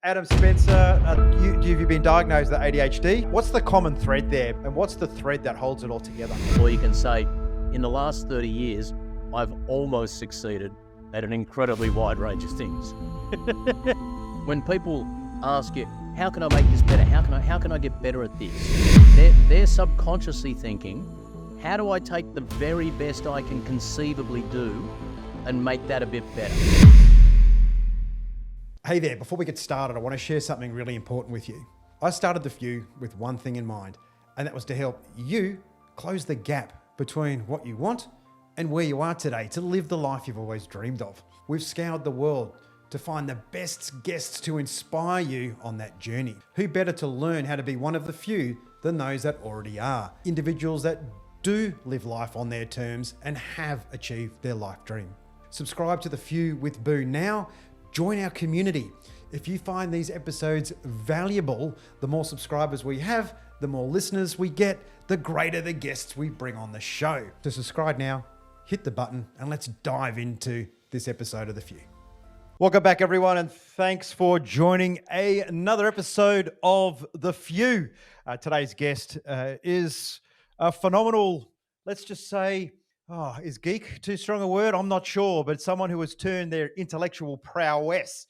Adam Spencer, you've been diagnosed with ADHD. What's the common thread there, and what's the thread that holds it all together? Or you can say, in the last 30 years, I've almost succeeded at an incredibly wide range of things. When people ask you, how can I make this better? How can I get better at this? They're subconsciously thinking, how do I take the very best I can conceivably do and make that a bit better? Hey there, before we get started, I want to share something really important with you. I started The Few with one thing in mind, and that was to help you close the gap between what you want and where you are today to live the life you've always dreamed of. We've scoured the world to find the best guests to inspire you on that journey. Who better to learn how to be one of the few than those that already are? Individuals that do live life on their terms and have achieved their life dream. Subscribe to The Few with Boo now. Join our community. If you find these episodes valuable, the more subscribers we have, the more listeners we get, the greater the guests we bring on the show. To subscribe now, hit the button and let's dive into this episode of The Few. Welcome back, everyone, and thanks for joining another episode of The Few. Today's guest is a phenomenal, let's just say, is geek too strong a word? I'm not sure, but someone who has turned their intellectual prowess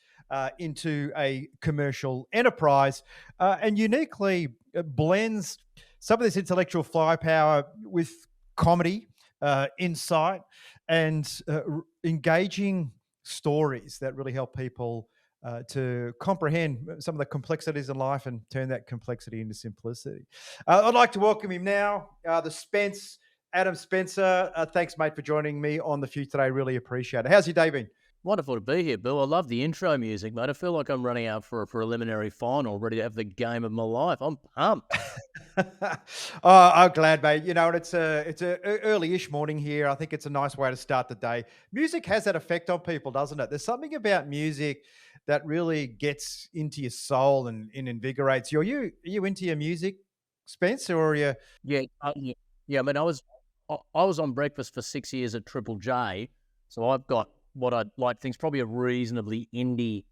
into a commercial enterprise and uniquely blends some of this intellectual firepower with comedy, insight, and engaging stories that really help people to comprehend some of the complexities in life and turn that complexity into simplicity. I'd like to welcome him now, Adam Spencer. Thanks, mate, for joining me on The Few today. Really appreciate it. How's your day been? Wonderful to be here, Bill. I love the intro music, mate. I feel like I'm running out for a preliminary final, ready to have the game of my life. I'm pumped. I'm glad, mate. You know, it's a early-ish morning here. I think it's a nice way to start the day. Music has that effect on people, doesn't it? There's something about music that really gets into your soul and invigorates you. Are you into your music, Spence, or are you? Yeah. I mean, I was on breakfast for 6 years at Triple J, so I've got what I'd like things probably a reasonably indie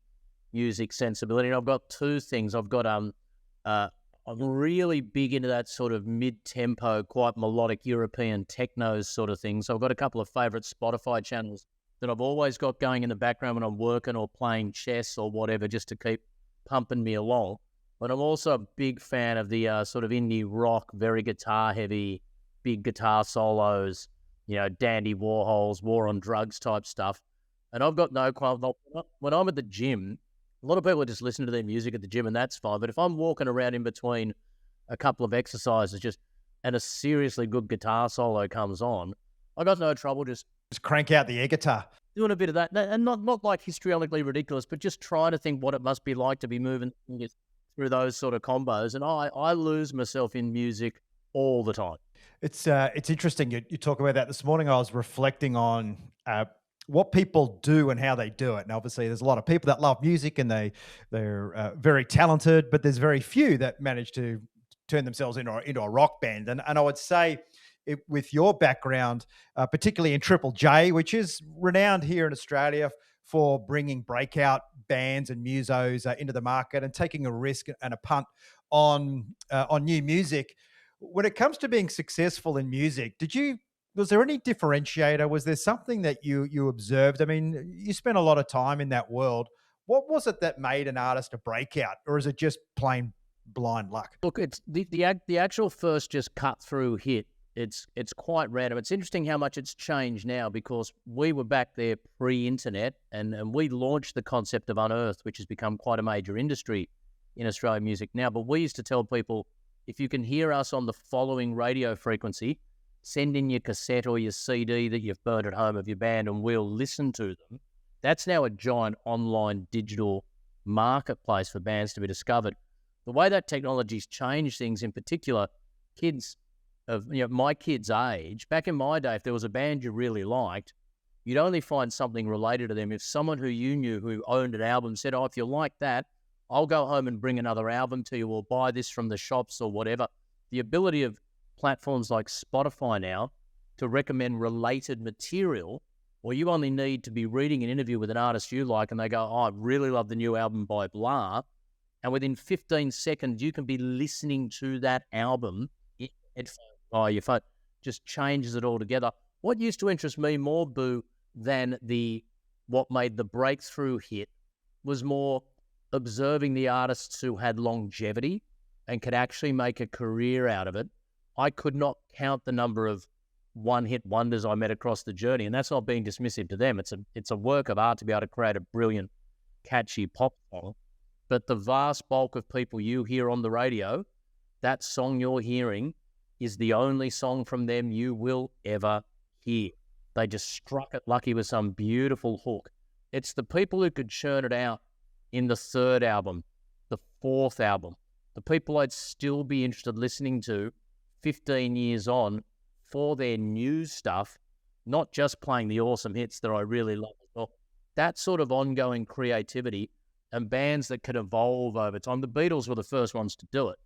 music sensibility. And I've got two things. I've got I'm really big into that sort of mid-tempo, quite melodic European techno sort of thing. So I've got a couple of favorite Spotify channels that I've always got going in the background when I'm working or playing chess or whatever, just to keep pumping me along. But I'm also a big fan of the sort of indie rock, very guitar heavy, big guitar solos, you know, Dandy Warhols, War on Drugs type stuff. And I've got no qualm. When I'm at the gym, a lot of people just listen to their music at the gym, and that's fine. But if I'm walking around in between a couple of exercises and a seriously good guitar solo comes on, I got no trouble just Crank out the air guitar. Doing a bit of that. And not like histrionically ridiculous, but just trying to think what it must be like to be moving through those sort of combos. And I lose myself in music all the time. It's interesting. You talk about that this morning. I was reflecting on what people do and how they do it. And obviously, there's a lot of people that love music and they're very talented, but there's very few that manage to turn themselves into a rock band. And I would say, with your background, particularly in Triple J, which is renowned here in Australia for bringing breakout bands and musos into the market and taking a risk and a punt on new music. When it comes to being successful in music, was there any differentiator? Was there something that you observed? I mean, you spent a lot of time in that world. What was it that made an artist a breakout, or is it just plain blind luck? Look, it's the actual first just cut through hit. It's quite random. It's interesting how much it's changed now, because we were back there pre-internet and we launched the concept of Unearthed, which has become quite a major industry in Australian music now. But we used to tell people, if you can hear us on the following radio frequency, send in your cassette or your CD that you've burned at home of your band and we'll listen to them. That's now a giant online digital marketplace for bands to be discovered. The way that technology's changed things, in particular, kids of my kids' age, back in my day, if there was a band you really liked, you'd only find something related to them if someone who you knew who owned an album said, if you like that, I'll go home and bring another album to you or buy this from the shops or whatever. The ability of platforms like Spotify now to recommend related material or you only need to be reading an interview with an artist you like and they go, oh, I really love the new album by blah. And within 15 seconds, you can be listening to that album in headphones via your phone. Just changes it all together. What used to interest me more, Boo, than what made the breakthrough hit was more observing the artists who had longevity and could actually make a career out of it. I could not count the number of one-hit wonders I met across the journey, and that's not being dismissive to them. It's a work of art to be able to create a brilliant, catchy pop song. But the vast bulk of people you hear on the radio, that song you're hearing is the only song from them you will ever hear. They just struck it lucky with some beautiful hook. It's the people who could churn it out in the third album, the fourth album, the people I'd still be interested listening to 15 years on for their new stuff, not just playing the awesome hits that I really love. Well, that sort of ongoing creativity and bands that could evolve over time. The Beatles were the first ones to do it.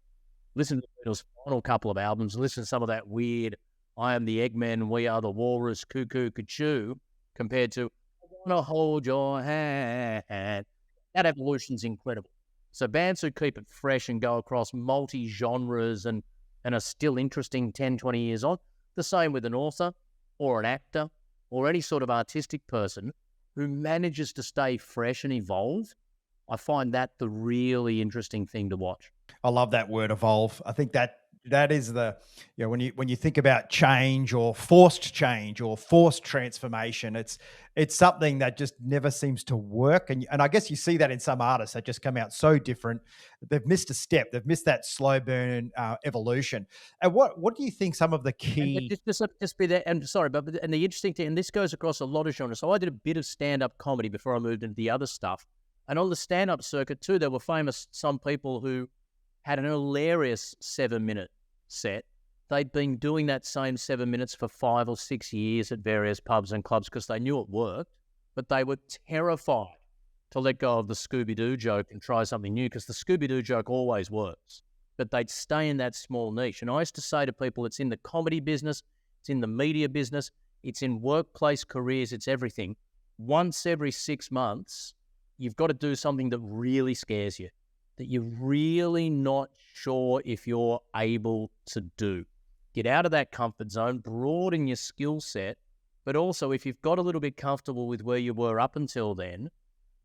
Listen to the Beatles' final couple of albums, listen to some of that weird I Am the Eggman, We Are the Walrus, Cuckoo, Cuckoo, compared to I Want to Hold Your Hand. That evolution's incredible. So bands who keep it fresh and go across multi-genres and are still interesting 10, 20 years on, the same with an author or an actor or any sort of artistic person who manages to stay fresh and evolve. I find that the really interesting thing to watch. I love that word, evolve. I think that is the, when you think about change or forced transformation, it's something that just never seems to work. And I guess you see that in some artists that just come out so different. They've missed a step. They've missed that slow burn evolution. And what do you think some of the key? Just be there. And sorry, but the interesting thing, and this goes across a lot of genres. So I did a bit of stand-up comedy before I moved into the other stuff. And on the stand-up circuit too, there were some people who had an hilarious 7-minute set. They'd been doing that same 7 minutes for 5 or 6 years at various pubs and clubs because they knew it worked, but they were terrified to let go of the Scooby-Doo joke and try something new because the Scooby-Doo joke always works, but they'd stay in that small niche. And I used to say to people, it's in the comedy business, it's in the media business, it's in workplace careers, it's everything. Once every 6 months, you've got to do something that really scares you, that you're really not sure if you're able to do. Get out of that comfort zone, broaden your skill set, but also if you've got a little bit comfortable with where you were up until then,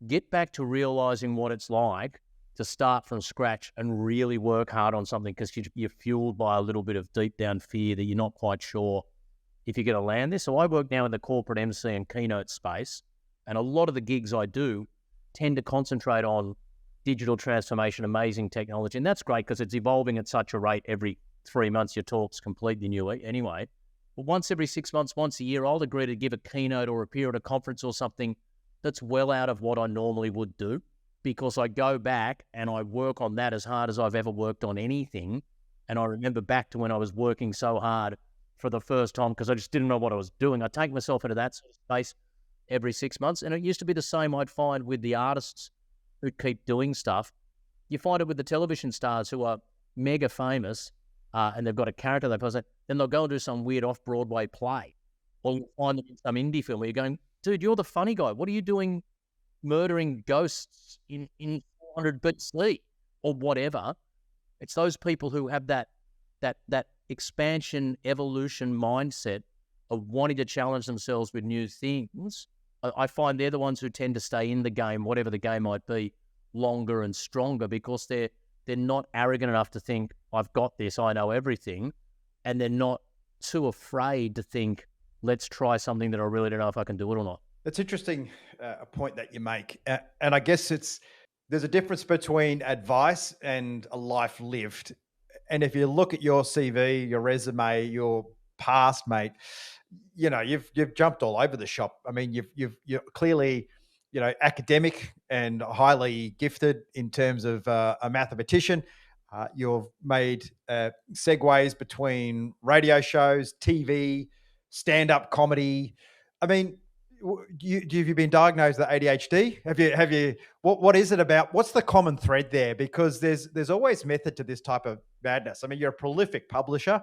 get back to realizing what it's like to start from scratch and really work hard on something because you're fueled by a little bit of deep down fear that you're not quite sure if you're going to land this. So I work now in the corporate MC and keynote space, and a lot of the gigs I do tend to concentrate on digital transformation, amazing technology. And that's great because it's evolving at such a rate. Every 3 months, your talk's completely new anyway. But once every 6 months, once a year, I'll agree to give a keynote or appear at a conference or something that's well out of what I normally would do because I go back and I work on that as hard as I've ever worked on anything. And I remember back to when I was working so hard for the first time because I just didn't know what I was doing. I take myself into that sort of space every 6 months. And it used to be the same I'd find with the artists who keep doing stuff. You find it with the television stars who are mega famous and they've got a character they play. Then they'll go and do some weird off-Broadway play. Or you find them in some indie film where you're going, dude, you're the funny guy. What are you doing murdering ghosts in 400 BC or whatever? It's those people who have that expansion, evolution mindset of wanting to challenge themselves with new things. I find they're the ones who tend to stay in the game, whatever the game might be, longer and stronger because they're not arrogant enough to think, I've got this, I know everything. And they're not too afraid to think, let's try something that I really don't know if I can do it or not. It's interesting, a point that you make. And I guess there's a difference between advice and a life lived. And if you look at your CV, your resume, your past, mate, you've jumped all over the shop. I mean, you're clearly, academic and highly gifted in terms of a mathematician. You've made segues between radio shows, TV, stand-up comedy. I mean, have you been diagnosed with ADHD? Have you? What is it about? What's the common thread there? Because there's always method to this type of madness. I mean, you're a prolific publisher.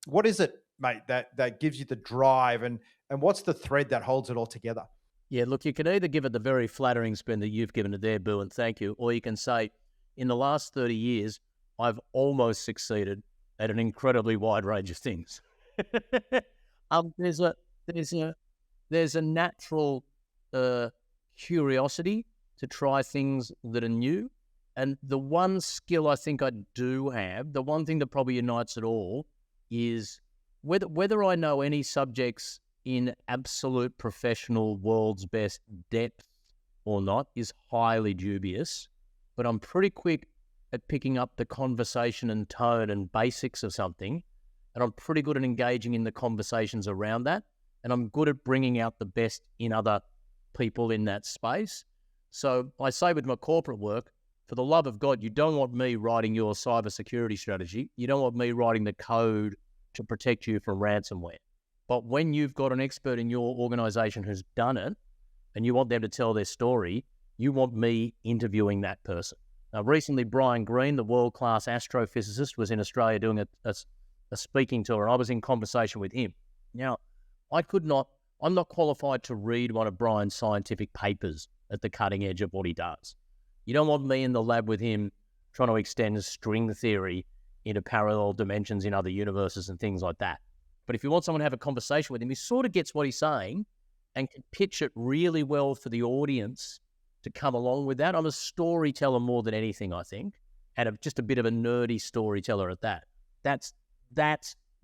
What is it, mate, that gives you the drive? And And what's the thread that holds it all together? Yeah, look, you can either give it the very flattering spin that you've given it there, Boo, and thank you, or you can say, in the last 30 years, I've almost succeeded at an incredibly wide range of things. There's a there's a there's a natural curiosity to try things that are new, and the one skill I think I do have, the one thing that probably unites it all, is whether I know any subjects in absolute professional world's best depth or not is highly dubious, but I'm pretty quick at picking up the conversation and tone and basics of something, and I'm pretty good at engaging in the conversations around that, and I'm good at bringing out the best in other people in that space. So I say with my corporate work, for the love of God, you don't want me writing your cybersecurity strategy. You don't want me writing the code to protect you from ransomware. But when you've got an expert in your organization who's done it and you want them to tell their story, you want me interviewing that person. Now, recently, Brian Greene, the world-class astrophysicist, was in Australia doing a speaking tour, and I was in conversation with him. Now, I'm not qualified to read one of Brian's scientific papers at the cutting edge of what he does. You don't want me in the lab with him trying to extend string theory into parallel dimensions in other universes and things like that. But if you want someone to have a conversation with him, he sort of gets what he's saying and can pitch it really well for the audience to come along with that. I'm a storyteller more than anything, I think, and just a bit of a nerdy storyteller at that. That's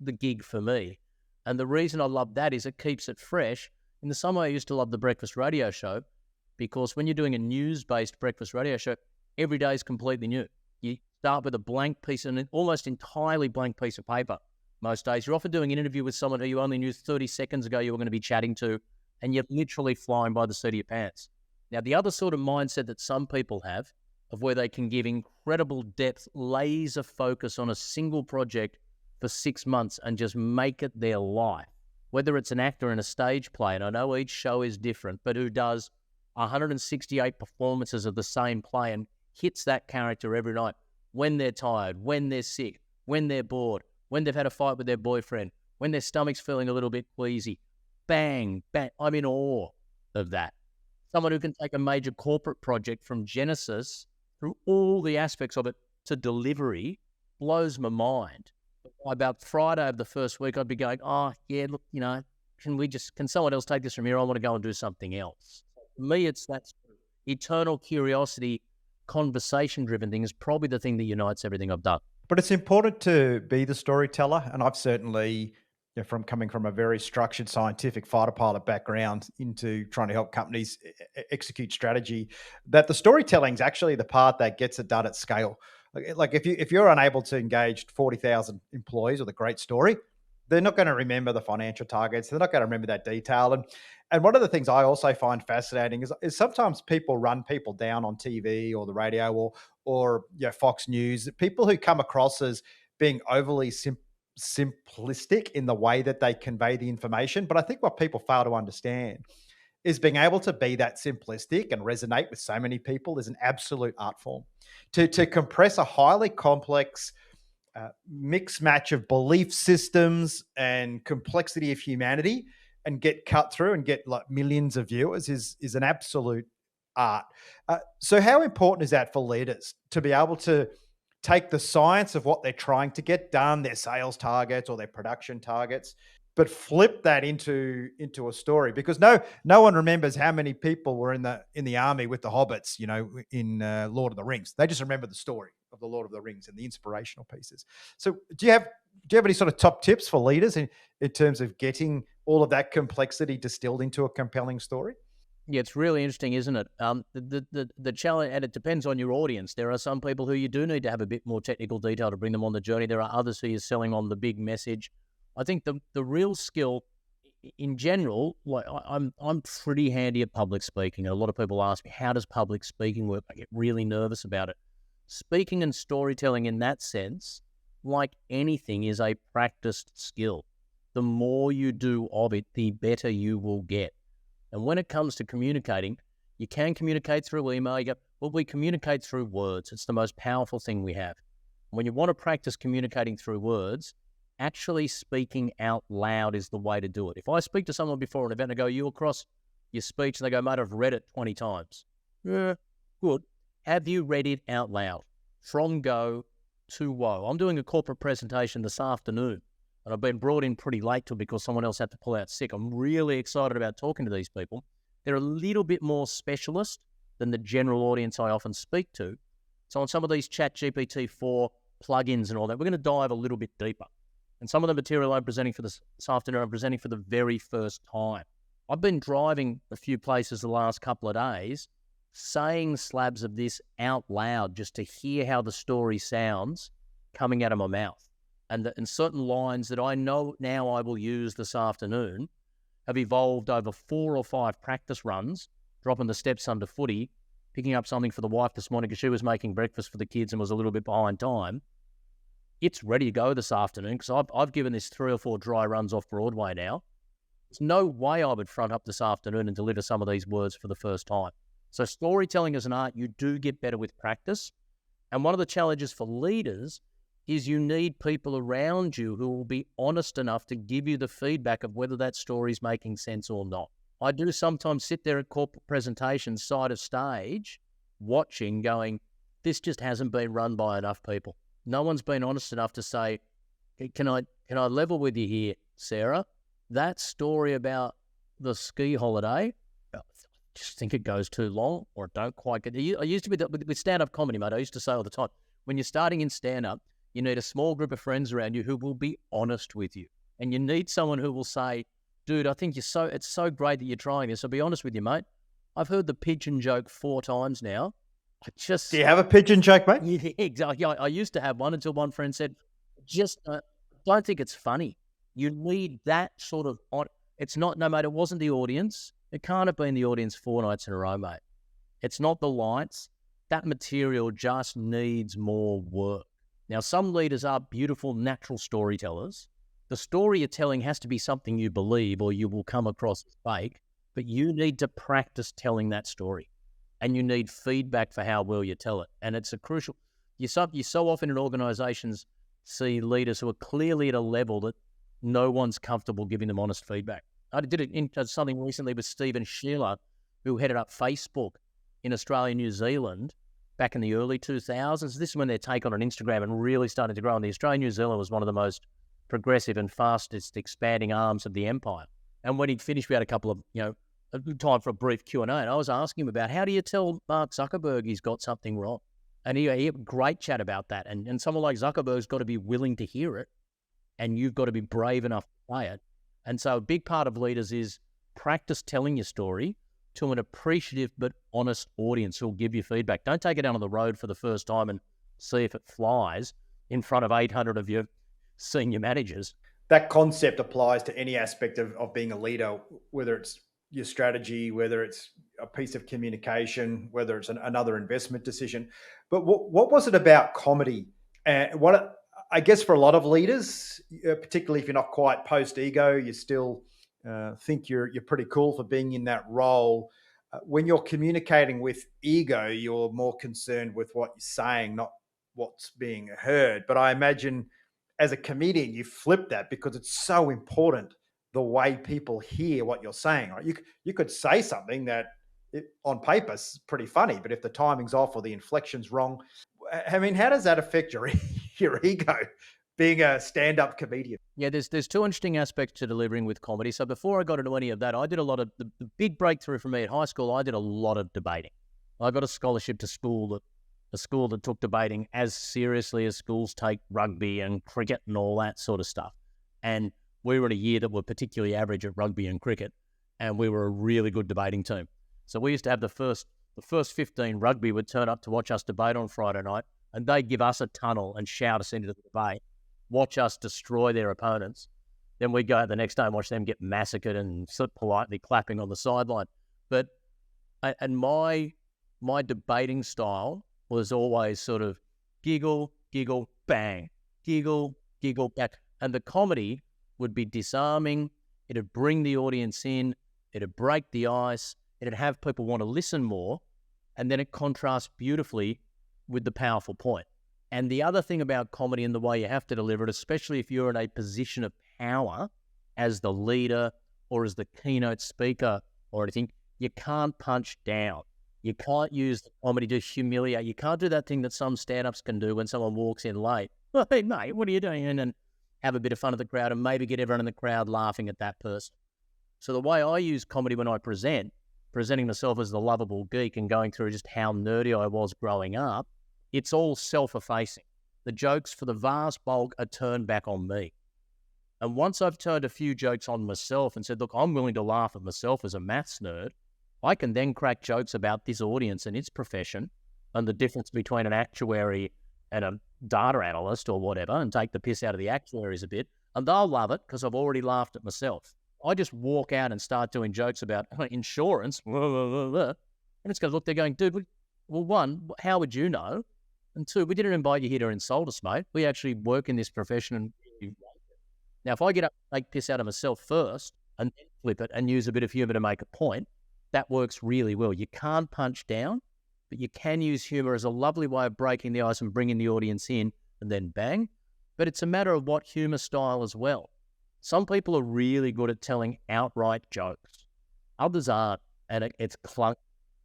the gig for me. And the reason I love that is it keeps it fresh. In the same way I used to love the breakfast radio show, because when you're doing a news-based breakfast radio show, every day is completely new. You start with a blank piece, an almost entirely blank piece of paper most days. You're often doing an interview with someone who you only knew 30 seconds ago you were going to be chatting to, and you're literally flying by the seat of your pants. Now, the other sort of mindset that some people have, of where they can give incredible depth, laser focus on a single project for 6 months and just make it their life, whether it's an actor in a stage play, and I know each show is different, but who does 168 performances of the same play and hits that character every night when they're tired, when they're sick, when they're bored, when they've had a fight with their boyfriend, when their stomach's feeling a little bit queasy. Bang, bang. I'm in awe of that. Someone who can take a major corporate project from genesis through all the aspects of it to delivery blows my mind. By about Friday of the first week, I'd be going, oh, yeah, look, can someone else take this from here? I want to go and do something else. For me, it's that eternal curiosity, conversation-driven thing is probably the thing that unites everything I've done. But it's important to be the storyteller. And I've certainly, from coming from a very structured scientific fighter pilot background into trying to help companies execute strategy, that the storytelling is actually the part that gets it done at scale. Like if you're unable to engage 40,000 employees with a great story, they're not going to remember the financial targets. They're not going to remember that detail. And one of the things I also find fascinating is sometimes people run people down on TV or the radio or Fox News, people who come across as being overly simplistic in the way that they convey the information. But I think what people fail to understand is being able to be that simplistic and resonate with so many people is an absolute art form. To compress a highly complex mix match of belief systems and complexity of humanity and get cut through and get like millions of viewers is an absolute art. So how important is that for leaders to be able to take the science of what they're trying to get done, their sales targets or their production targets, but flip that into a story? Because no one remembers how many people were in the army with the hobbits, in Lord of the Rings. They just remember the story of the Lord of the Rings and the inspirational pieces. So do you have any sort of top tips for leaders in terms of getting all of that complexity distilled into a compelling story? Yeah, it's really interesting, isn't it? The challenge, and it depends on your audience. There are some people who you do need to have a bit more technical detail to bring them on the journey. There are others who you're selling on the big message. I think the real skill, in general, like I'm pretty handy at public speaking. And a lot of people ask me, how does public speaking work? I get really nervous about it. Speaking and storytelling in that sense, like anything, is a practiced skill. The more you do of it, the better you will get. And when it comes to communicating, you can communicate through email. We communicate through words. It's the most powerful thing we have. When you want to practice communicating through words, actually speaking out loud is the way to do it. If I speak to someone before an event and I go, you across your speech, and they go, mate, I've read it 20 times. Yeah, good. Have you read it out loud? From go to woe. I'm doing a corporate presentation this afternoon, and I've been brought in pretty late to it because someone else had to pull out sick. I'm really excited about talking to these people. They're a little bit more specialist than the general audience I often speak to. So on some of these ChatGPT-4 plugins and all that, we're going to dive a little bit deeper. And some of the material I'm presenting for this afternoon, I'm presenting for the very first time. I've been driving a few places the last couple of days, saying slabs of this out loud just to hear how the story sounds coming out of my mouth. And certain lines that I know now I will use this afternoon have evolved over 4 or 5 practice runs, dropping the steps under footy, picking up something for the wife this morning because she was making breakfast for the kids and was a little bit behind time. It's ready to go this afternoon because I've given this 3 or 4 dry runs off Broadway now. There's no way I would front up this afternoon and deliver some of these words for the first time. So storytelling is an art. You do get better with practice. And one of the challenges for leaders is you need people around you who will be honest enough to give you the feedback of whether that story is making sense or not. I do sometimes sit there at corporate presentations, side of stage, watching, going, this just hasn't been run by enough people. No one's been honest enough to say, can I level with you here, Sarah? That story about the ski holiday, I just think it goes too long or don't quite get it. I used to be, with stand-up comedy, mate, I used to say all the time, when you're starting in stand-up, you need a small group of friends around you who will be honest with you. And you need someone who will say, dude, I think it's so great that you're trying this. I'll be honest with you, mate. I've heard the pigeon joke 4 times now. Do you have a pigeon joke, mate? Yeah, exactly. I used to have one until one friend said, just don't think it's funny. You need that sort of, it's not, no, mate, it wasn't the audience. It can't have been the audience 4 nights in a row, mate. It's not the lights. That material just needs more work. Now, some leaders are beautiful, natural storytellers. The story you're telling has to be something you believe or you will come across as fake, but you need to practice telling that story. And you need feedback for how well you tell it. And it's a crucial, you so often in organizations see leaders who are clearly at a level that no one's comfortable giving them honest feedback. I did it in something recently with Stephen Shearer, who headed up Facebook in Australia and New Zealand back in the early 2000s. This is when their take on Instagram and really started to grow. And the Australia New Zealand was one of the most progressive and fastest expanding arms of the empire. And when he'd finished, we had a couple of, a good time for a brief Q&A. And I was asking him about, how do you tell Mark Zuckerberg he's got something wrong? And he had a great chat about that. And someone like Zuckerberg's got to be willing to hear it. And you've got to be brave enough to say it. And so a big part of leaders is practice telling your story to an appreciative but honest audience who will give you feedback. Don't take it down on the road for the first time and see if it flies in front of 800 of your senior managers. That concept applies to any aspect of being a leader, whether it's your strategy, whether it's a piece of communication, whether it's another investment decision. But what was it about comedy? What I guess for a lot of leaders, particularly if you're not quite post-ego, you still think you're pretty cool for being in that role. When you're communicating with ego, you're more concerned with what you're saying, not what's being heard. But I imagine as a comedian, you flip that because it's so important the way people hear what you're saying. Right? You could say something that on paper is pretty funny, but if the timing's off or the inflection's wrong, I mean, how does that affect your ego being a stand-up comedian? Yeah, there's 2 interesting aspects to delivering with comedy. So before I got into any of that, I did a lot of, the big breakthrough for me at high school, I did a lot of debating. I got a scholarship to a school that took debating as seriously as schools take rugby and cricket and all that sort of stuff. And we were in a year that were particularly average at rugby and cricket, and we were a really good debating team. So we used to have the first 15 rugby would turn up to watch us debate on Friday night, and they'd give us a tunnel and shout us into the debate, watch us destroy their opponents. Then we'd go out the next day and watch them get massacred and sit politely clapping on the sideline. But and my debating style was always sort of giggle, giggle, bang, giggle, giggle, bang. And the comedy would be disarming. It'd bring the audience in. It'd break the ice. It'd have people want to listen more. And then it contrasts beautifully with the powerful point. And the other thing about comedy and the way you have to deliver it, especially if you're in a position of power as the leader or as the keynote speaker or anything, you can't punch down. You can't use the comedy to humiliate. You can't do that thing that some stand-ups can do when someone walks in late. Hey, mate, what are you doing? And have a bit of fun at the crowd and maybe get everyone in the crowd laughing at that person. So the way I use comedy when I present, presenting myself as the lovable geek and going through just how nerdy I was growing up, it's all self-effacing. The jokes for the vast bulk are turned back on me. And once I've turned a few jokes on myself and said, look, I'm willing to laugh at myself as a maths nerd, I can then crack jokes about this audience and its profession and the difference between an actuary and a data analyst or whatever and take the piss out of the actuaries a bit. And they'll love it because I've already laughed at myself. I just walk out and start doing jokes about insurance. And it's going to look, they're going, dude, well, one, how would you know? And two, we didn't invite you here to insult us, mate. We actually work in this profession. And now, if I get up and make piss out of myself first and then flip it and use a bit of humor to make a point, that works really well. You can't punch down, but you can use humor as a lovely way of breaking the ice and bringing the audience in and then bang. But it's a matter of what humor style as well. Some people are really good at telling outright jokes. Others aren't, and it's clunky.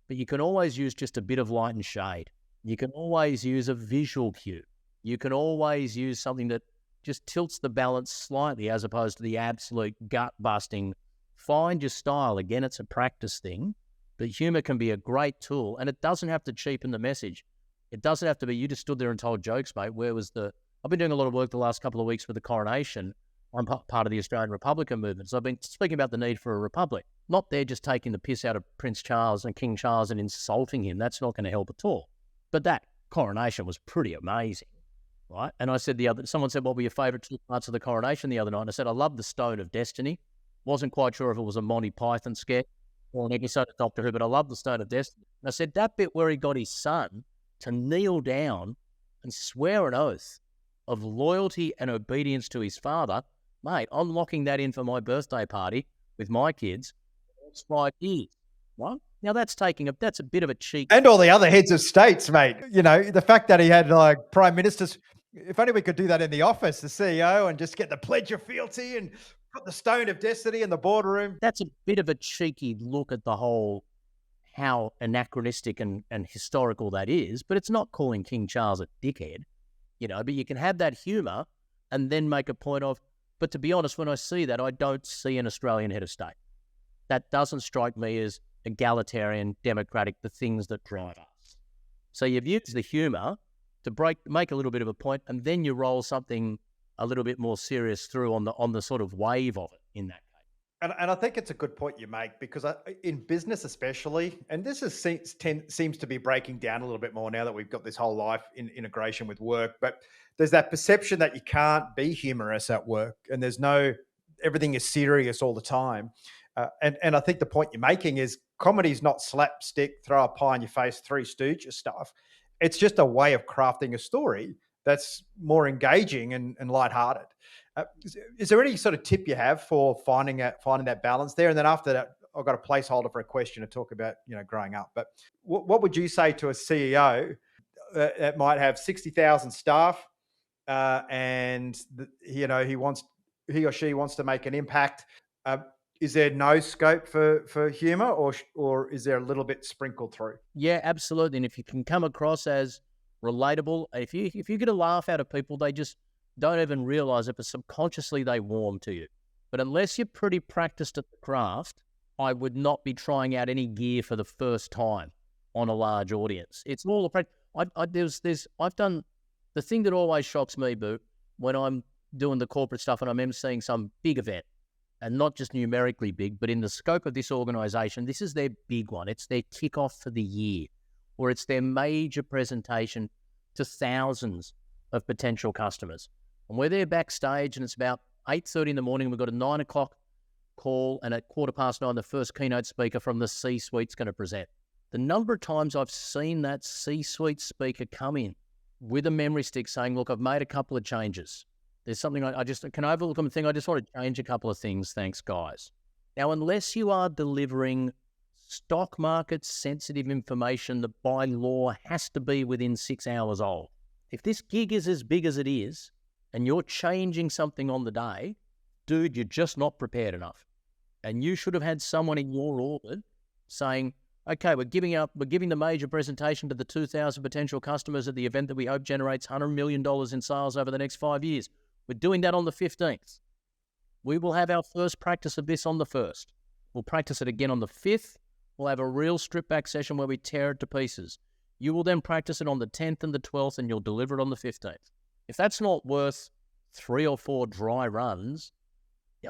But you can always use just a bit of light and shade. You can always use a visual cue. You can always use something that just tilts the balance slightly as opposed to the absolute gut-busting. Find your style. Again, it's a practice thing, but humor can be a great tool, and it doesn't have to cheapen the message. It doesn't have to be, you just stood there and told jokes, mate. I've been doing a lot of work the last couple of weeks with the coronation. I'm part of the Australian Republican movement, so I've been speaking about the need for a republic. Not there just taking the piss out of Prince Charles and King Charles and insulting him. That's not going to help at all. But that coronation was pretty amazing, right? And I said someone said, what were your favourite two parts of the coronation the other night? And I said, I love the Stone of Destiny. Wasn't quite sure if it was a Monty Python sketch or an episode of Doctor Who, but I love the Stone of Destiny. And I said, that bit where he got his son to kneel down and swear an oath of loyalty and obedience to his father, mate, I'm locking that in for my birthday party with my kids for the next 5 years. What? Now that's a bit of a cheek. And all the other heads of states, mate. You know, the fact that he had like prime ministers, if only we could do that in the office, the CEO, and just get the Pledge of Fealty and put the Stone of Destiny in the boardroom. That's a bit of a cheeky look at the whole, how anachronistic and historical that is, but it's not calling King Charles a dickhead, you know, but you can have that humour and then make a point of, but to be honest, when I see that, I don't see an Australian head of state. That doesn't strike me as egalitarian, democratic, the things that drive us. So you've used the humour to make a little bit of a point, and then you roll something a little bit more serious through on the sort of wave of it in that case. And I think it's a good point you make, because in business especially, and this seems to be breaking down a little bit more now that we've got this whole life in integration with work, but there's that perception that you can't be humorous at work, and everything is serious all the time. And I think the point you're making is comedy is not slapstick, throw a pie in your face, Three Stooges stuff. It's just a way of crafting a story that's more engaging and lighthearted. Is there any sort of tip you have for finding that balance there? And then after that, I've got a placeholder for a question to talk about, growing up. But what would you say to a CEO that might have 60,000 staff, and he or she wants to make an impact? Is there no scope for humor, or is there a little bit sprinkled through? Yeah, absolutely. And if you can come across as relatable, if you get a laugh out of people, they just don't even realize it, but subconsciously they warm to you. But unless you're pretty practiced at the craft, I would not be trying out any gear for the first time on a large audience. It's all a practice. I've done the thing that always shocks me, Boo, when I'm doing the corporate stuff and I'm emceeing some big event. And not just numerically big, but in the scope of this organization, this is their big one. It's their kickoff for the year, or it's their major presentation to thousands of potential customers. And we're there backstage, and it's about 8:30 in the morning. We've got a 9 o'clock call, and at 9:15, the first keynote speaker from the C-suite's going to present. The number of times I've seen that C-suite speaker come in with a memory stick saying, look, I've made a couple of changes. There's something I just can overlook and think, I just want to change a couple of things. Thanks, guys. Now, unless you are delivering stock market sensitive information that by law has to be within 6 hours old, If this gig is as big as it is and you're changing something on the day, dude, you're just not prepared enough. And you should have had someone in your orbit saying, okay, we're giving the major presentation to the 2,000 potential customers at the event that we hope generates $100 million in sales over the next 5 years. We're doing that on the 15th. We will have our first practice of this on the 1st. We'll practice it again on the 5th. We'll have a real strip back session where we tear it to pieces. You will then practice it on the 10th and the 12th, and you'll deliver it on the 15th. If that's not worth 3 or 4 dry runs,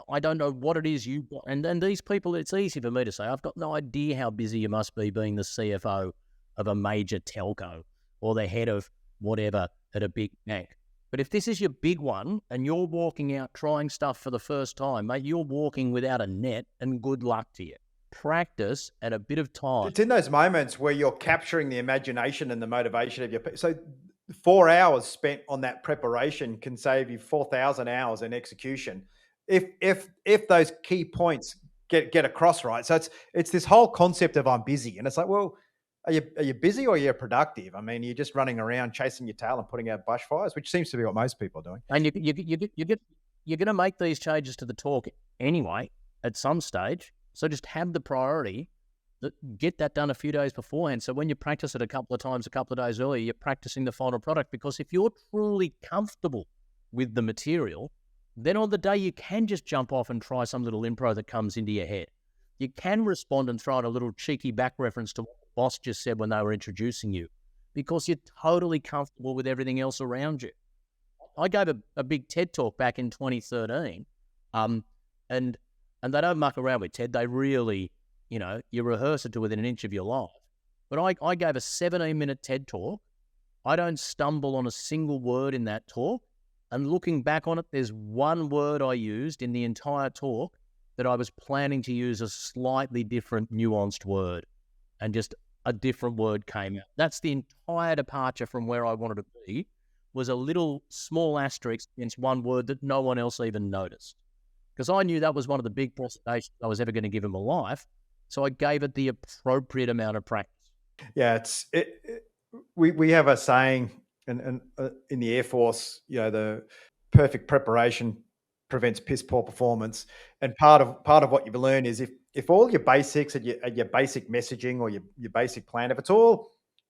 I don't know what it is you got. And these people, it's easy for me to say, I've got no idea how busy you must be being the CFO of a major telco or the head of whatever at a big bank. But if this is your big one and you're walking out trying stuff for the first time, mate, you're walking without a net, and good luck to you. Practice and a bit of time. It's in those moments where you're capturing the imagination and the motivation of your. So 4 hours spent on that preparation can save you 4,000 hours in execution. If those key points get across, right? So it's this whole concept of I'm busy, and it's like, well, are you busy or are you productive? I mean, you're just running around chasing your tail and putting out bushfires, which seems to be what most people are doing. And you're going to make these changes to the talk anyway at some stage. So just have the priority, get that done a few days beforehand. So when you practice it a couple of times, a couple of days earlier, you're practicing the final product. Because if you're truly comfortable with the material, then on the day you can just jump off and try some little improv that comes into your head. You can respond and throw in a little cheeky back reference to what the boss just said when they were introducing you, because you're totally comfortable with everything else around you. I gave a big TED talk back in 2013, and they don't muck around with TED. They really, you rehearse it to within an inch of your life. But I gave a 17-minute TED talk. I don't stumble on a single word in that talk. And looking back on it, there's one word I used in the entire talk that I was planning to use a slightly different, nuanced word. And just a different word came out. That's the entire departure from where I wanted to be, was a little small asterisk against one word that no one else even noticed. Because I knew that was one of the big presentations I was ever going to give in my life. So I gave it the appropriate amount of practice. Yeah, we have a saying and in the Air Force, the perfect preparation prevents piss poor performance. And part of what you've learned is if all your basics and your basic messaging or your basic plan, if it's all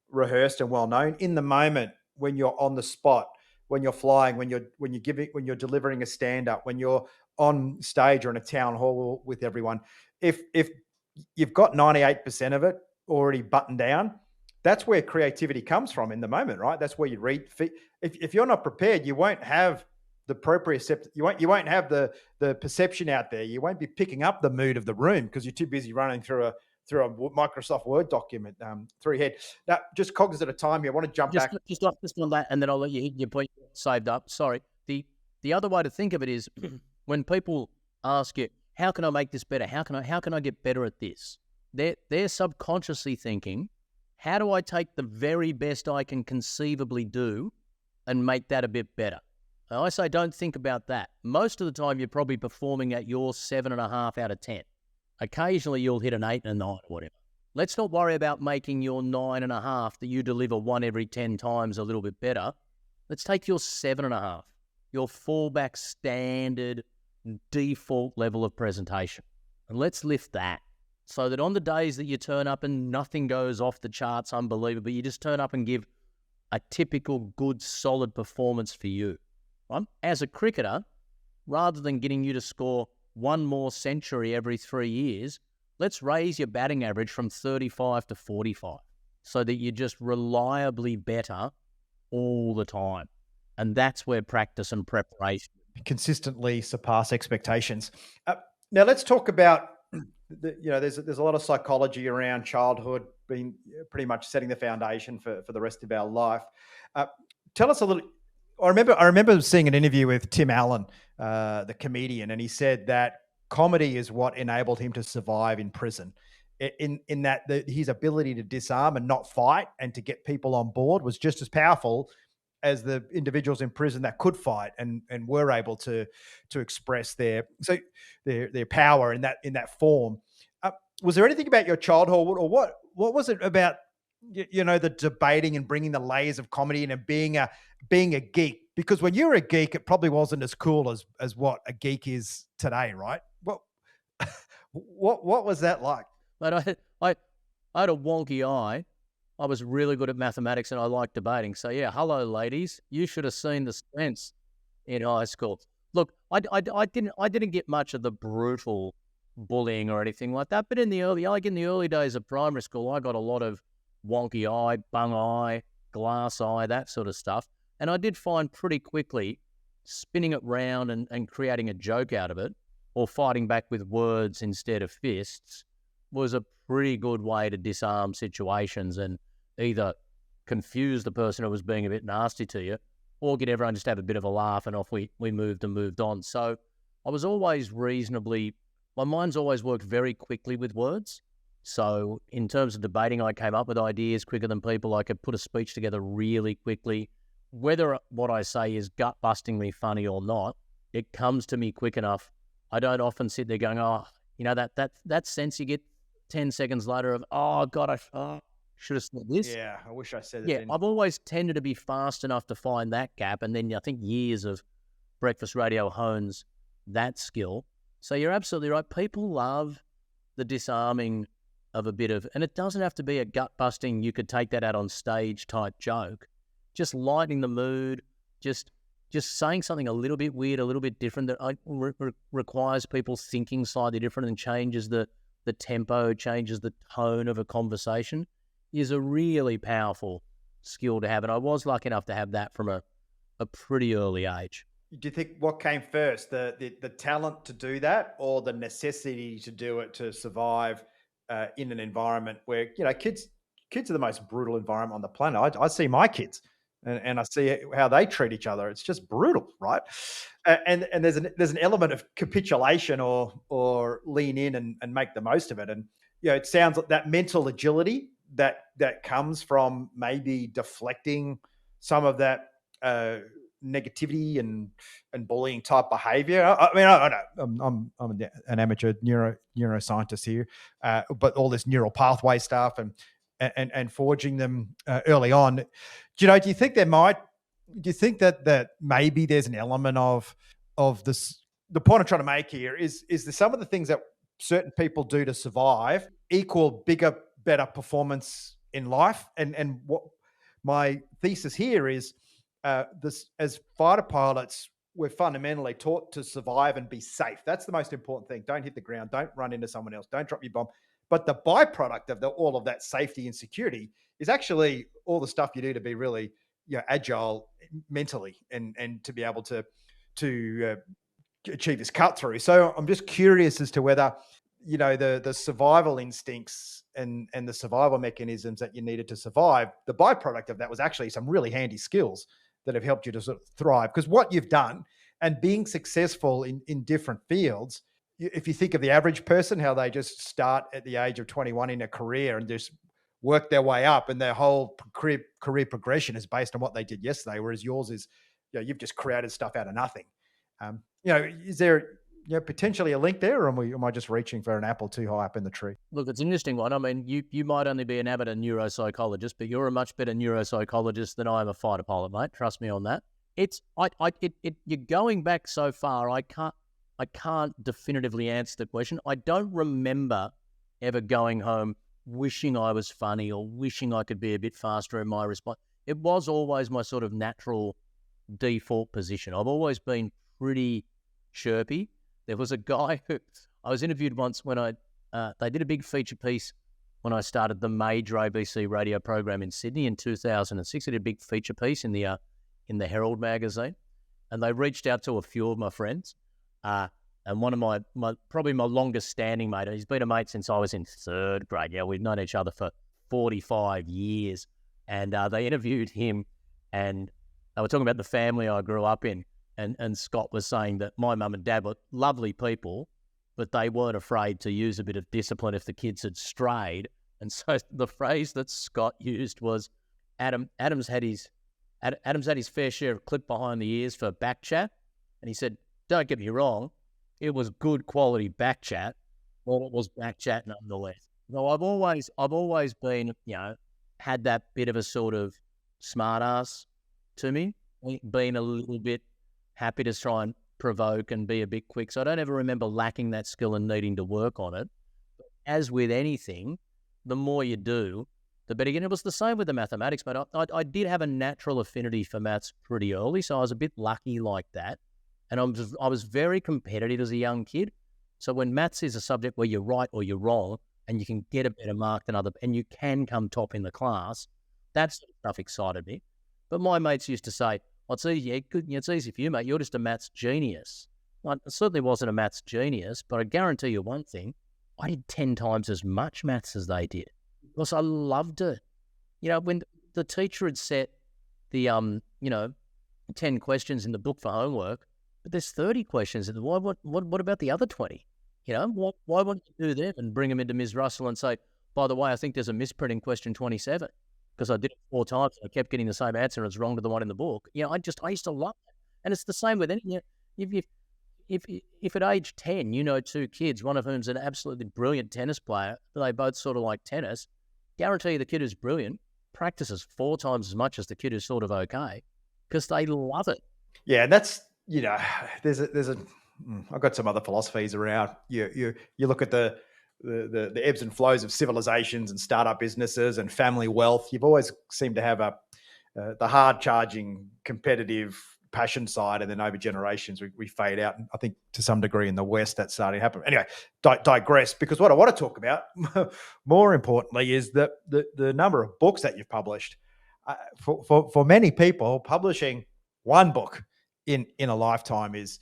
rehearsed and well known in the moment, when you're on the spot, when you're flying, when you're delivering a stand up, when you're on stage or in a town hall with everyone, if you've got 98% of it already buttoned down, that's where creativity comes from in the moment, right? That's where you read. If you're not prepared, you won't have the appropriate. You won't have the perception out there. You won't be picking up the mood of the room because you're too busy running through a Microsoft Word document through your head. Now, just cognizant of time, you want to jump back. Just on that, and then I'll let you hit your point saved up. Sorry. The other way to think of it is when people ask you, how can I make this better? How can I get better at this? They're subconsciously thinking, how do I take the very best I can conceivably do and make that a bit better? And I say don't think about that. Most of the time, you're probably performing at your 7.5 out of 10. Occasionally, you'll hit an 8 and a 9 or whatever. Let's not worry about making your 9.5 that you deliver 1 every 10 times a little bit better. Let's take your 7.5, your fallback standard default level of presentation, and let's lift that. So that on the days that you turn up and nothing goes off the charts unbelievable, you just turn up and give a typical good, solid performance for you. Right? As a cricketer, rather than getting you to score one more century every 3 years, let's raise your batting average from 35 to 45 so that you're just reliably better all the time. And that's where practice and preparation consistently surpass expectations. Now let's talk about there's a lot of psychology around childhood being pretty much setting the foundation for the rest of our life. Tell us a little. I remember seeing an interview with Tim Allen, the comedian, and he said that comedy is what enabled him to survive in prison. In that his ability to disarm and not fight and to get people on board was just as powerful as the individuals in prison that could fight and were able to express their power in that form. Was there anything about your childhood, or what was it about the debating and bringing the layers of comedy in and being a geek? Because when you were a geek, it probably wasn't as cool as what a geek is today, right? What was that like? But I had a wonky eye. I was really good at mathematics and I liked debating. So yeah, hello ladies. You should have seen the strengths in high school. Look, I didn't get much of the brutal bullying or anything like that. But in the early days of primary school, I got a lot of wonky eye, bung eye, glass eye, that sort of stuff. And I did find pretty quickly spinning it round and creating a joke out of it, or fighting back with words instead of fists, was a pretty good way to disarm situations and either confuse the person who was being a bit nasty to you, or get everyone just to have a bit of a laugh, and off we moved on. So I was always my mind's always worked very quickly with words. So in terms of debating, I came up with ideas quicker than people. I could put a speech together really quickly. Whether what I say is gut-bustingly funny or not, it comes to me quick enough. I don't often sit there going, oh, that sense you get 10 seconds later of, oh, God, I should have said this. Yeah, I wish I said it. Yeah, I've always tended to be fast enough to find that gap. And then I think years of breakfast radio hones that skill. So you're absolutely right. People love the disarming of a bit of, and it doesn't have to be a gut-busting, you could take that out on stage type joke. Just lightening the mood, just saying something a little bit weird, a little bit different that requires people thinking slightly different and changes the tempo, changes the tone of a conversation, is a really powerful skill to have. And I was lucky enough to have that from a pretty early age. Do you think what came first, the talent to do that, or the necessity to do it to survive in an environment where kids are the most brutal environment on the planet? I see my kids. And I see how they treat each other. It's just brutal, right? And there's an element of capitulation or lean in and make the most of it. And it sounds like that mental agility that comes from maybe deflecting some of that negativity and bullying type behavior. I mean, I don't know. I'm an amateur neuroscientist here, but all this neural pathway stuff and forging them early on. Do you think that maybe there's an element of this? The point I'm trying to make here is there some of the things that certain people do to survive equal bigger, better performance in life? And what my thesis here is, this, as fighter pilots, we're fundamentally taught to survive and be safe. That's the most important thing. Don't hit the ground. Don't run into someone else. Don't drop your bomb. But the byproduct of all of that safety and security is actually all the stuff you do to be really agile mentally and to be able to achieve this cut through. So I'm just curious as to whether the survival instincts and the survival mechanisms that you needed to survive, the byproduct of that was actually some really handy skills that have helped you to sort of thrive. Because what you've done and being successful in different fields, if you think of the average person, how they just start at the age of 21 in a career and just work their way up, and their whole career progression is based on what they did yesterday, whereas yours is, you've just created stuff out of nothing. Is there potentially a link there, or am I just reaching for an apple too high up in the tree? Look, it's an interesting one. I mean, you might only be an amateur neuropsychologist, but you're a much better neuropsychologist than I am a fighter pilot, mate. Trust me on that. You're going back so far. I can't definitively answer the question. I don't remember ever going home wishing I was funny or wishing I could be a bit faster in my response. It was always my sort of natural default position. I've always been pretty chirpy. There was a guy who I was interviewed once when they did a big feature piece when I started the major ABC radio program in Sydney in 2006. They did a big feature piece in the Herald magazine, and they reached out to a few of my friends. And one of my probably my longest standing mate, he's been a mate since I was in third grade. Yeah, we've known each other for 45 years. And they interviewed him, and they were talking about the family I grew up in. And Scott was saying that my mum and dad were lovely people, but they weren't afraid to use a bit of discipline if the kids had strayed. And so the phrase that Scott used was, Adam's had his fair share of clip behind the ears for back chat. And he said, don't get me wrong, it was good quality back chat, but it was back chat nonetheless. So I've always been, had that bit of a sort of smart ass to me, being a little bit happy to try and provoke and be a bit quick. So I don't ever remember lacking that skill and needing to work on it. As with anything, the more you do, the better. And it was the same with the mathematics, but I did have a natural affinity for maths pretty early, so I was a bit lucky like that. And I was very competitive as a young kid. So when maths is a subject where you're right or you're wrong, and you can get a better mark than other, and you can come top in the class, that sort of stuff excited me. But my mates used to say, "Oh, it's easy, it's easy for you, mate. You're just a maths genius." I certainly wasn't a maths genius, but I guarantee you one thing: I did 10 times as much maths as they did because I loved it. When the teacher had set the 10 questions in the book for homework, but there's 30 questions. What about the other 20? Why wouldn't you do them and bring them into Ms. Russell and say, "By the way, I think there's a misprint in question 27 because I did it 4 times and I kept getting the same answer and it's wrong to the one in the book." I used to love it. And it's the same with anything. If at age 10, 2 kids, one of whom's an absolutely brilliant tennis player, but they both sort of like tennis, guarantee the kid who's brilliant practices 4 times as much as the kid who's sort of okay because they love it. Yeah, and that's, I've got some other philosophies around. You look at the ebbs and flows of civilizations and startup businesses and family wealth. You've always seemed to have the hard charging, competitive, passion side, and then over generations we fade out. And I think to some degree in the West that's starting to happen. Anyway, digress, because what I want to talk about more importantly is the number of books that you've published. For many people, publishing one book in a lifetime is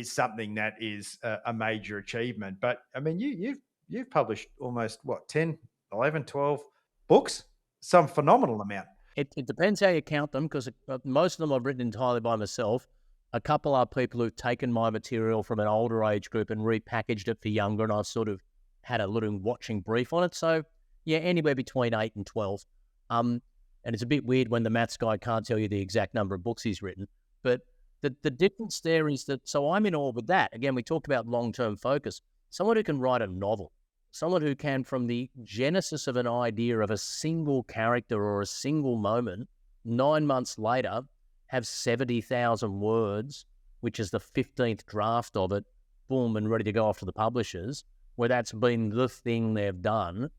something that is a major achievement. But I mean, you've published almost 10, 11, 12 books, some phenomenal amount. It depends how you count them, because most of them I've written entirely by myself. A couple are people who've taken my material from an older age group and repackaged it for younger, and I've sort of had a little watching brief on it. So yeah, anywhere between 8 and 12. And it's a bit weird when the maths guy can't tell you the exact number of books he's written. But the difference there is that, so I'm in awe with that. Again, we talked about long-term focus. Someone who can write a novel, someone who can, from the genesis of an idea of a single character or a single moment, 9 months later, have 70,000 words, which is the 15th draft of it, boom, and ready to go off to the publishers, where that's been the thing they've done,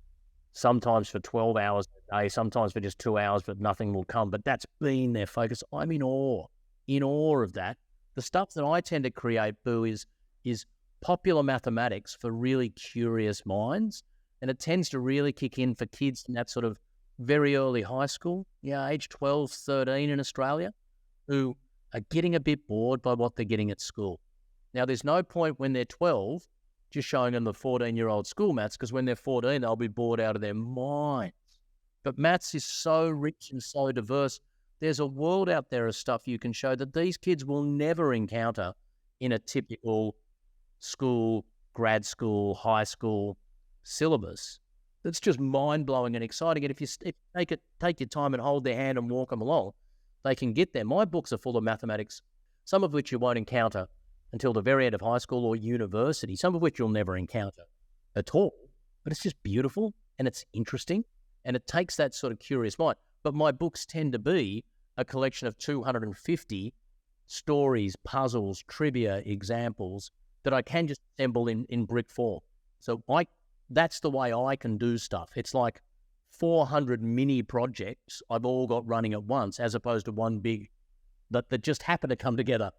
sometimes for 12 hours a day, sometimes for just 2 hours, but nothing will come. But that's been their focus. I'm in awe of that. The stuff that I tend to create, Boo, is popular mathematics for really curious minds. And it tends to really kick in for kids in that sort of very early high school, age 12, 13 in Australia, who are getting a bit bored by what they're getting at school. Now, there's no point when they're 12 just showing them the 14-year-old school maths, because when they're 14, they'll be bored out of their minds. But maths is so rich and so diverse. There's a world out there of stuff you can show that these kids will never encounter in a typical school, grad school, high school syllabus. That's just mind-blowing and exciting. And if you take your time and hold their hand and walk them along, they can get there. My books are full of mathematics, some of which you won't encounter until the very end of high school or university, some of which you'll never encounter at all. But it's just beautiful and it's interesting and it takes that sort of curious mind. But my books tend to be a collection of 250 stories, puzzles, trivia, examples that I can just assemble in brick form. So that's the way I can do stuff. It's like 400 mini projects I've all got running at once, as opposed to one big that just happen to come together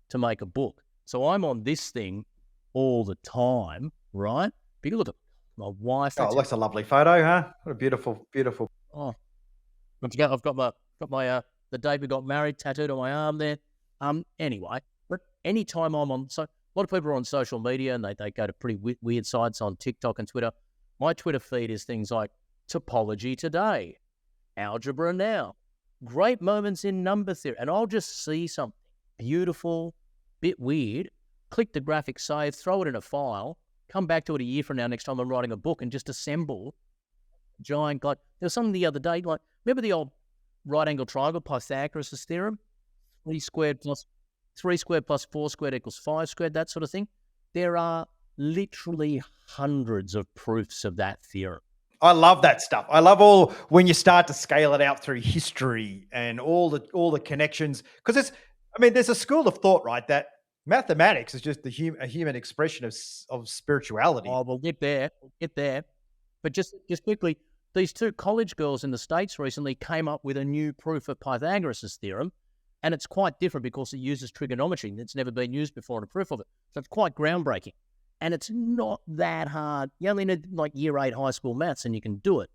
to make a book. So I'm on this thing all the time, right? But you look at my wife. Oh, it looks a lovely photo, huh? What a beautiful, beautiful. Oh, I've got my the day we got married tattooed on my arm there. Anyway, but anytime I'm on, so a lot of people are on social media and they go to pretty weird sites on TikTok and Twitter. My Twitter feed is things like topology today, algebra now, great moments in number theory, and I'll just see something beautiful, bit weird, click the graphic save, throw it in a file, come back to it a year from now next time I'm writing a book and just assemble a giant, like, there was something the other day, like, remember the old right angle triangle, Pythagoras' theorem, 3 squared plus 4 squared equals 5 squared, that sort of thing? There are literally hundreds of proofs of that theorem. I love that stuff. I love all when you start to scale it out through history and all the connections. Because it's, I mean, there's a school of thought, right, that mathematics is just a human expression of spirituality. Oh, we'll get there. We'll get there. But just quickly, these two college girls in the States recently came up with a new proof of Pythagoras' theorem, and it's quite different because it uses trigonometry, and it's never been used before in a proof of it. So it's quite groundbreaking. And it's not that hard. You only need like year 8 high school maths, and you can do it.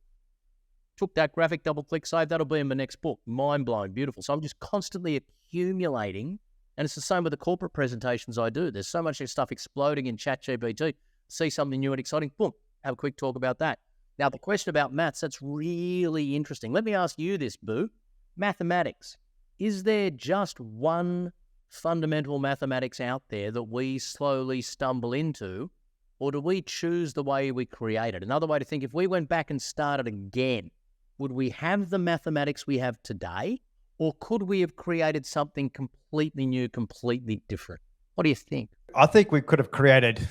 Took that graphic, double click, save. That'll be in my next book. Mind blowing, beautiful. So I'm just constantly accumulating, and it's the same with the corporate presentations I do. There's so much stuff exploding in ChatGPT. See something new and exciting, boom, have a quick talk about that. Now, the question about maths, that's really interesting. Let me ask you this, Boo. Mathematics. Is there just one fundamental mathematics out there that we slowly stumble into, or do we choose the way we create it? Another way to think, if we went back and started again, would we have the mathematics we have today, or could we have created something completely new, completely different? What do you think? I think we could have created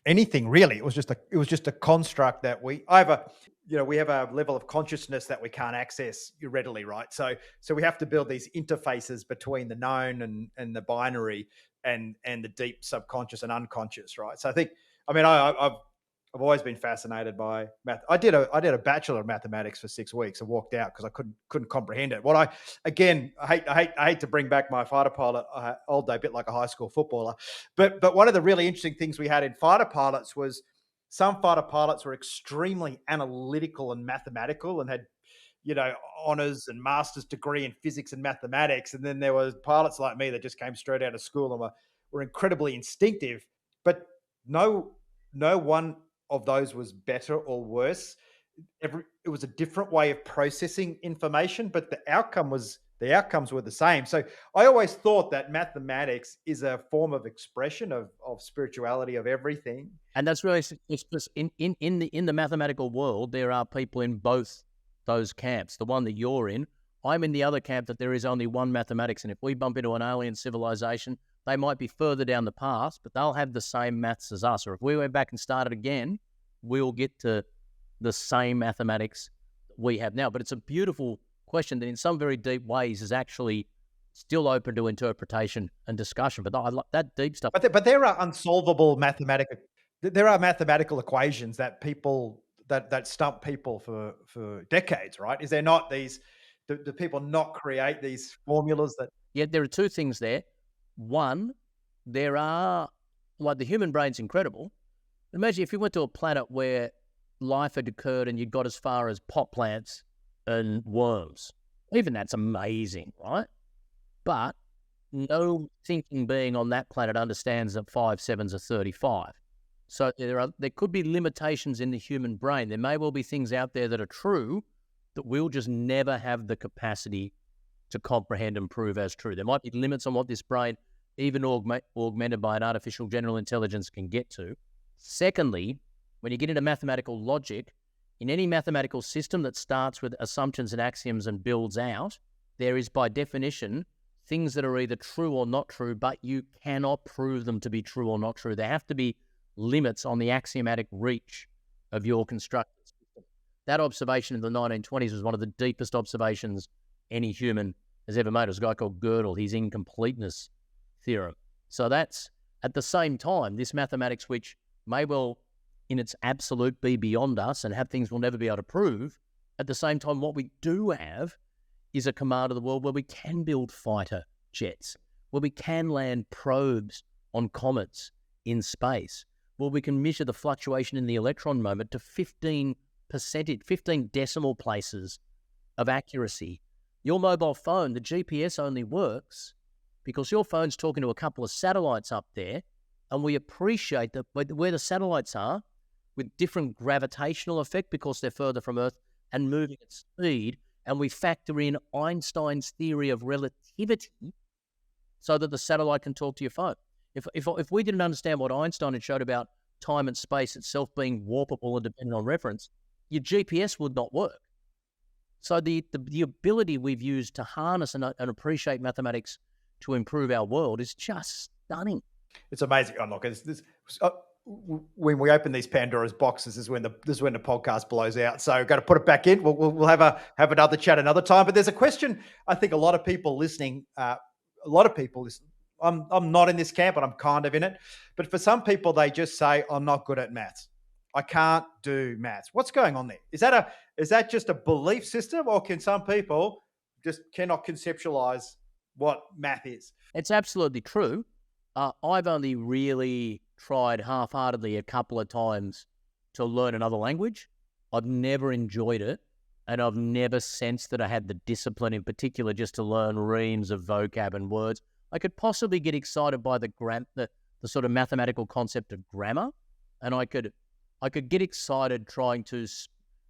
anything really. It was just a construct that we either, we have a level of consciousness that we can't access readily, right? So we have to build these interfaces between the known and the binary and the deep subconscious and unconscious, right? So I think, I mean, I've always been fascinated by math. I did a bachelor of mathematics for 6 weeks and walked out because I couldn't comprehend it. I hate to bring back my fighter pilot old day, a bit like a high school footballer, but one of the really interesting things we had in fighter pilots was some fighter pilots were extremely analytical and mathematical and had honors and master's degree in physics and mathematics, and then there was pilots like me that just came straight out of school and were incredibly instinctive, but no one of those was better or worse. It was a different way of processing information, but the outcomes were the same. So I always thought that mathematics is a form of expression of spirituality, of everything. And that's really, it's in the mathematical world, there are people in both those camps. The one that you're in, I'm in the other camp that there is only one mathematics. And if we bump into an alien civilization, they might be further down the path, but they'll have the same maths as us. Or if we went back and started again, we'll get to the same mathematics we have now. But it's a beautiful question that in some very deep ways is actually still open to interpretation and discussion. But I like that deep stuff. But there are unsolvable mathematical equations that people that stump people for decades, right? Is there not these? Do people not create these formulas that? Yeah, there are two things there. One, there are, like, the human brain's incredible. Imagine if you went to a planet where life had occurred and you got as far as pot plants and worms. Even that's amazing, right? But no thinking being on that planet understands that 5 sevens are 35. So there could be limitations in the human brain. There may well be things out there that are true that we'll just never have the capacity to comprehend and prove as true. There might be limits on what this brain, even augmented by an artificial general intelligence, can get to. Secondly, when you get into mathematical logic, in any mathematical system that starts with assumptions and axioms and builds out, there is by definition things that are either true or not true, but you cannot prove them to be true or not true. There have to be limits on the axiomatic reach of your constructed system. That observation in the 1920s was one of the deepest observations any human has ever made. It was a guy called Gödel, his incompleteness theorem. So that's, at the same time, this mathematics, which may well in its absolute be beyond us and have things we'll never be able to prove, at the same time, what we do have is a command of the world where we can build fighter jets, where we can land probes on comets in space, where we can measure the fluctuation in the electron moment to 15 decimal places of accuracy. Your mobile phone, the GPS only works because your phone's talking to a couple of satellites up there, and we appreciate that where the satellites are with different gravitational effect because they're further from Earth and moving at speed, and we factor in Einstein's theory of relativity so that the satellite can talk to your phone. If we didn't understand what Einstein had showed about time and space itself being warpable and dependent on reference, your GPS would not work. So the ability we've used to harness and appreciate mathematics to improve our world is just stunning. It's amazing. Oh, look, when we open these Pandora's boxes is when the podcast blows out. So got to put it back in. We'll have another chat another time. But there's a question I think a lot of people listening, I'm not in this camp, but I'm kind of in it. But for some people, they just say, I'm not good at maths. I can't do maths. What's going on there? Is that just a belief system, or can some people just cannot conceptualize what math is? It's absolutely true. I've only really tried half-heartedly a couple of times to learn another language. I've never enjoyed it, and I've never sensed that I had the discipline in particular just to learn reams of vocab and words. I could possibly get excited by the sort of mathematical concept of grammar, and I could get excited trying to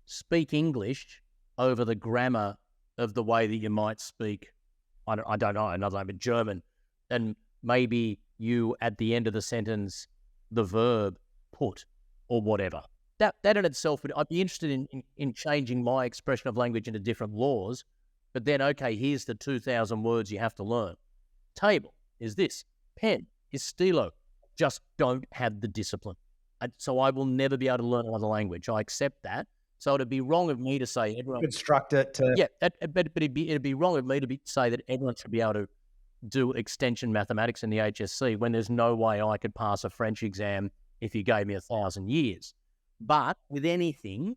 speak English over the grammar of the way that you might speak, I don't know, another language, German, and maybe you at the end of the sentence, the verb put or whatever. That in itself, I'd be interested in changing my expression of language into different laws, but then, okay, here's the 2,000 words you have to learn. Table is this, pen is stilo. Just don't have the discipline. So I will never be able to learn another language. I accept that. So it'd be wrong of me to say everyone construct it to but it'd be wrong of me to say that everyone should be able to do extension mathematics in the HSC when there's no way I could pass a French exam if you gave me 1,000 years. But with anything,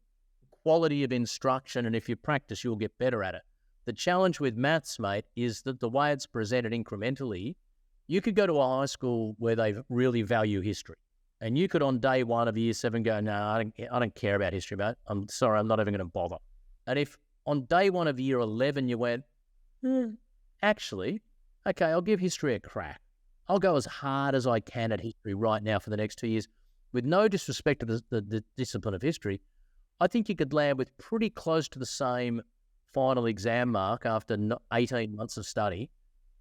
quality of instruction, and if you practice, you'll get better at it. The challenge with maths, mate, is that the way it's presented incrementally, you could go to a high school where they really value history. And you could on day one of year 7 go, no, I don't care about history, mate. I'm sorry, I'm not even going to bother. And if on day one of year 11 you went, actually, okay, I'll give history a crack. I'll go as hard as I can at history right now for the next 2 years. With no disrespect to the discipline of history, I think you could land with pretty close to the same final exam mark after 18 months of study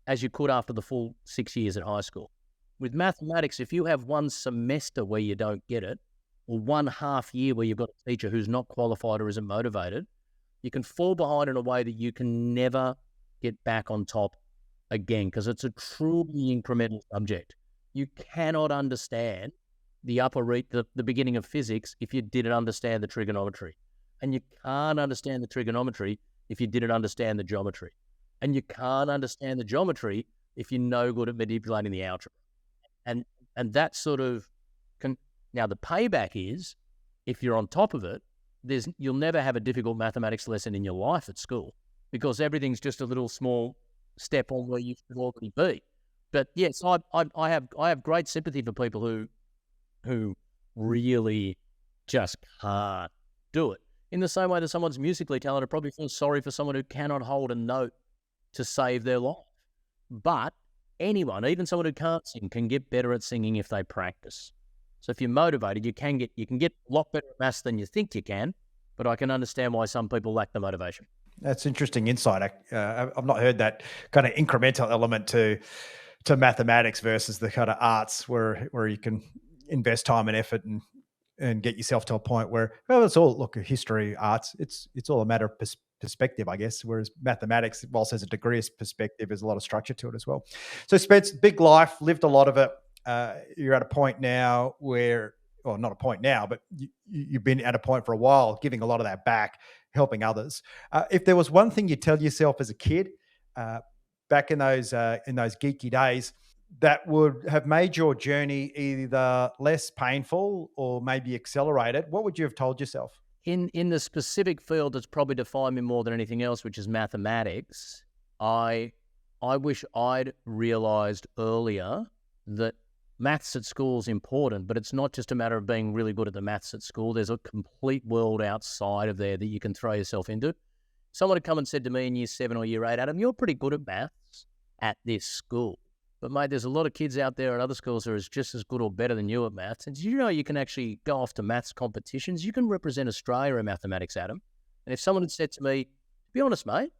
as you could after the full 6 years at high school. With mathematics, if you have one semester where you don't get it, or 1.5 year where you've got a teacher who's not qualified or isn't motivated, you can fall behind in a way that you can never get back on top again, because it's a truly incremental subject. You cannot understand the beginning of physics if you didn't understand the trigonometry. And you can't understand the trigonometry if you didn't understand the geometry. And you can't understand the geometry if you're no good at manipulating the algebra. And that sort of now the payback is, if you're on top of it, you'll never have a difficult mathematics lesson in your life at school, because everything's just a little small step on where you should already be. But yes, I have great sympathy for people who really just can't do it. In the same way that someone's musically talented probably feels sorry for someone who cannot hold a note to save their life. But anyone, even someone who can't sing, can get better at singing if they practice. So if you're motivated, you can get a lot better at maths than you think you can, but I can understand why some people lack the motivation. That's interesting insight. I've not heard that kind of incremental element to mathematics versus the kind of arts where you can invest time and effort and get yourself to a point where, well, it's all, look, history, arts, it's all a matter of perspective, I guess, whereas mathematics, whilst there's a degree of perspective, there's a lot of structure to it as well. So Spence, big life, lived a lot of it. You're at a point now where, well, not a point now, but you've been at a point for a while, giving a lot of that back, helping others. If there was one thing you tell yourself as a kid, back in those geeky days, that would have made your journey either less painful or maybe accelerated, what would you have told yourself? In the specific field that's probably defined me more than anything else, which is mathematics, I wish I'd realized earlier that maths at school is important, but it's not just a matter of being really good at the maths at school. There's a complete world outside of there that you can throw yourself into. Someone had come and said to me in year 7 or year 8, Adam, you're pretty good at maths at this school. But mate, there's a lot of kids out there at other schools who are just as good or better than you at maths. And did you know you can actually go off to maths competitions? You can represent Australia in mathematics, Adam. And if someone had said to me, to be honest, mate,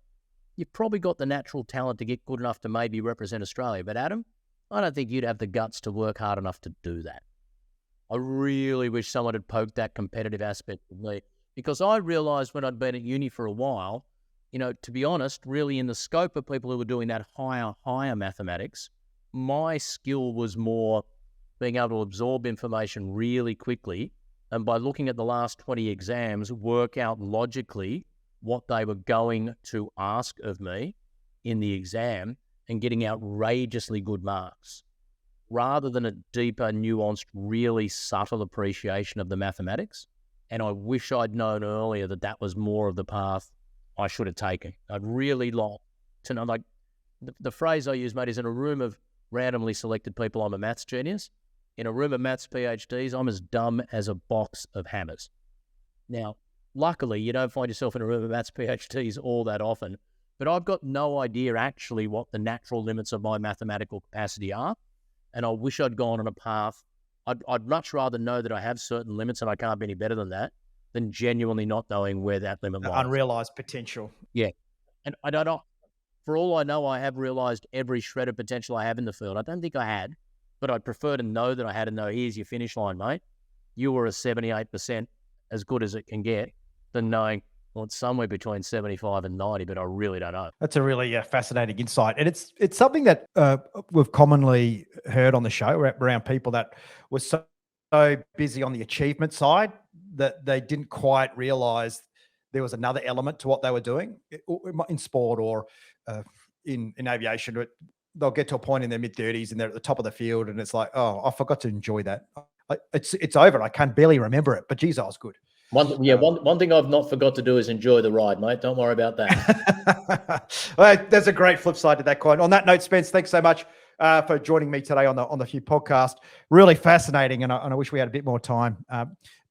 you've probably got the natural talent to get good enough to maybe represent Australia. But Adam, I don't think you'd have the guts to work hard enough to do that. I really wish someone had poked that competitive aspect of me, because I realised when I'd been at uni for a while, to be honest, really in the scope of people who were doing that higher mathematics, my skill was more being able to absorb information really quickly, and by looking at the last 20 exams, work out logically what they were going to ask of me in the exam and getting outrageously good marks, rather than a deeper, nuanced, really subtle appreciation of the mathematics. And I wish I'd known earlier that that was more of the path I should have taken. I'd really like to know, like, the phrase I use, mate, is in a room of randomly selected people, I'm a maths genius. In a room of maths PhDs, I'm as dumb as a box of hammers. Now, luckily, you don't find yourself in a room of maths PhDs all that often, but I've got no idea actually what the natural limits of my mathematical capacity are. And I wish I'd gone on a path. I'd much rather know that I have certain limits and I can't be any better than that than genuinely not knowing where that limit lies. Unrealized potential. Yeah. And I don't know. For all I know, I have realized every shred of potential I have in the field. I don't think I had, but I'd prefer to know that I had, and know, here's your finish line, mate. You were a 78% as good as it can get, than knowing, well, it's somewhere between 75 and 90, but I really don't know. That's a really fascinating insight. And it's something that we've commonly heard on the show around people that were so busy on the achievement side that they didn't quite realize there was another element to what they were doing in sport or in aviation. They'll get to a point in their mid-30s and they're at the top of the field and it's like, oh, I forgot to enjoy that. It's over. I can barely remember it, but geez, I was good. One thing I've not forgot to do is enjoy the ride, mate. Don't worry about that. Well, there's a great flip side to that coin. On that note, Spence, thanks so much for joining me today on the Few podcast. Really fascinating, and I wish we had a bit more time.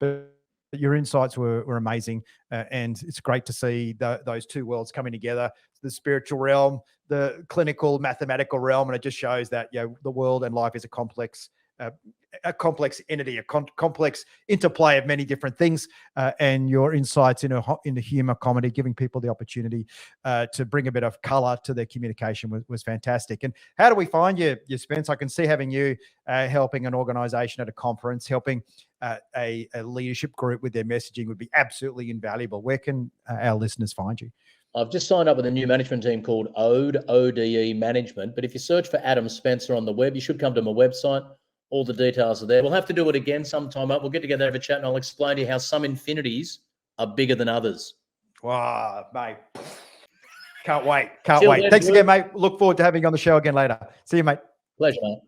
But your insights were amazing, and it's great to see those two worlds coming together: the spiritual realm, the clinical mathematical realm, and it just shows that the world and life is a complex entity, a complex interplay of many different things, and your insights in the humor comedy, giving people the opportunity to bring a bit of color to their communication was fantastic. And how do we find you, Spence? I can see having you helping an organization at a conference, helping a leadership group with their messaging would be absolutely invaluable. Where can our listeners find you? I've just signed up with a new management team called ODE Management, but if you search for Adam Spencer on the web, you should come to my website. All the details are there. We'll have to do it again sometime. We'll get together, have a chat, and I'll explain to you how some infinities are bigger than others. Wow, mate. Can't wait. Thanks again, mate. Look forward to having you on the show again later. See you, mate. Pleasure, mate.